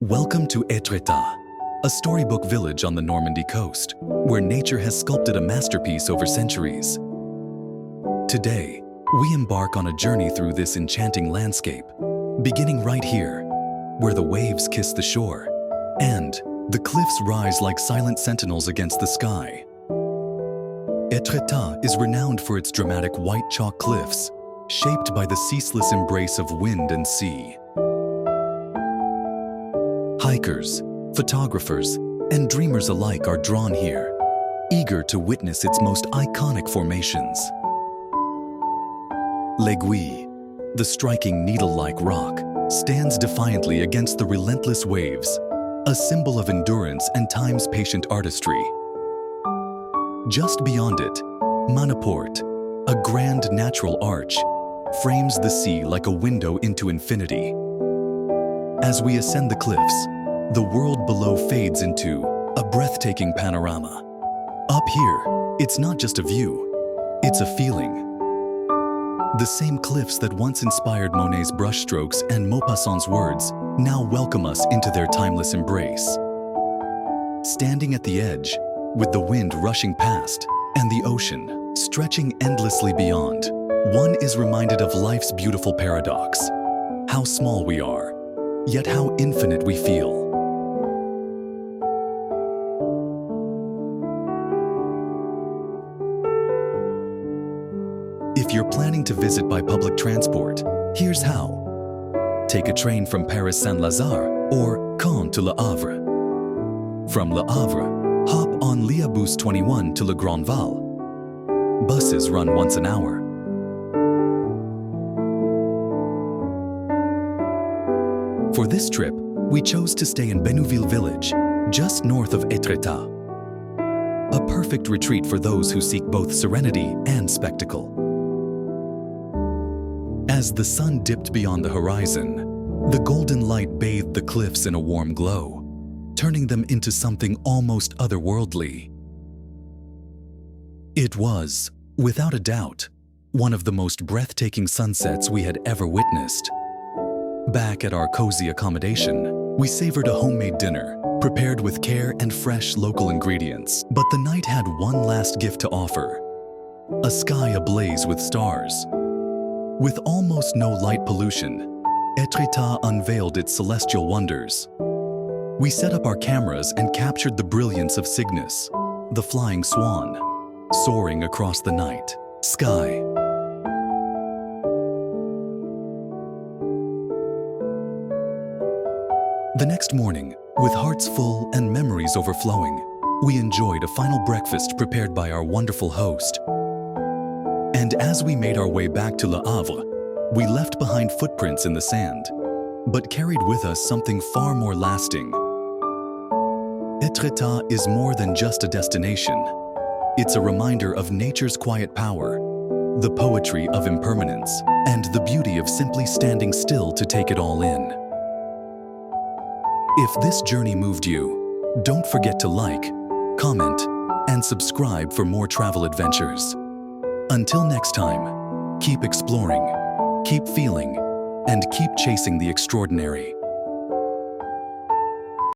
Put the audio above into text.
Welcome to Étretat, a storybook village on the Normandy coast, where nature has sculpted a masterpiece over centuries. Today, we embark on a journey through this enchanting landscape, beginning right here, where the waves kiss the shore, and the cliffs rise like silent sentinels against the sky. Étretat is renowned for its dramatic white chalk cliffs, shaped by the ceaseless embrace of wind and sea. Hikers, photographers, and dreamers alike are drawn here, eager to witness its most iconic formations. L'Aiguille, the striking needle-like rock, stands defiantly against the relentless waves, a symbol of endurance and time's patient artistry. Just beyond it, Manaport, a grand natural arch, frames the sea like a window into infinity. As we ascend the cliffs, the world below fades into a breathtaking panorama. Up here, it's not just a view, it's a feeling. The same cliffs that once inspired Monet's brushstrokes and Maupassant's words now welcome us into their timeless embrace. Standing at the edge, with the wind rushing past and the ocean stretching endlessly beyond, one is reminded of life's beautiful paradox. How small we are, yet how infinite we feel. If you're planning to visit by public transport, here's how. Take a train from Paris Saint-Lazare or Caen to Le Havre. From Le Havre, hop on Liabus 21 to Le Grand Val. Buses run once an hour. For this trip, we chose to stay in Bénouville village, just north of Étretat. A perfect retreat for those who seek both serenity and spectacle. As the sun dipped beyond the horizon, the golden light bathed the cliffs in a warm glow, turning them into something almost otherworldly. It was, without a doubt, one of the most breathtaking sunsets we had ever witnessed. Back at our cozy accommodation, we savored a homemade dinner, prepared with care and fresh local ingredients. But the night had one last gift to offer: a sky ablaze with stars. With almost no light pollution, Étretat unveiled its celestial wonders. We set up our cameras and captured the brilliance of Cygnus, the flying swan, soaring across the night sky. The next morning, with hearts full and memories overflowing, we enjoyed a final breakfast prepared by our wonderful host. And as we made our way back to Le Havre, we left behind footprints in the sand, but carried with us something far more lasting. Étretat is more than just a destination. It's a reminder of nature's quiet power, the poetry of impermanence, and the beauty of simply standing still to take it all in. If this journey moved you, don't forget to like, comment, and subscribe for more travel adventures. Until next time, keep exploring, keep feeling, and keep chasing the extraordinary.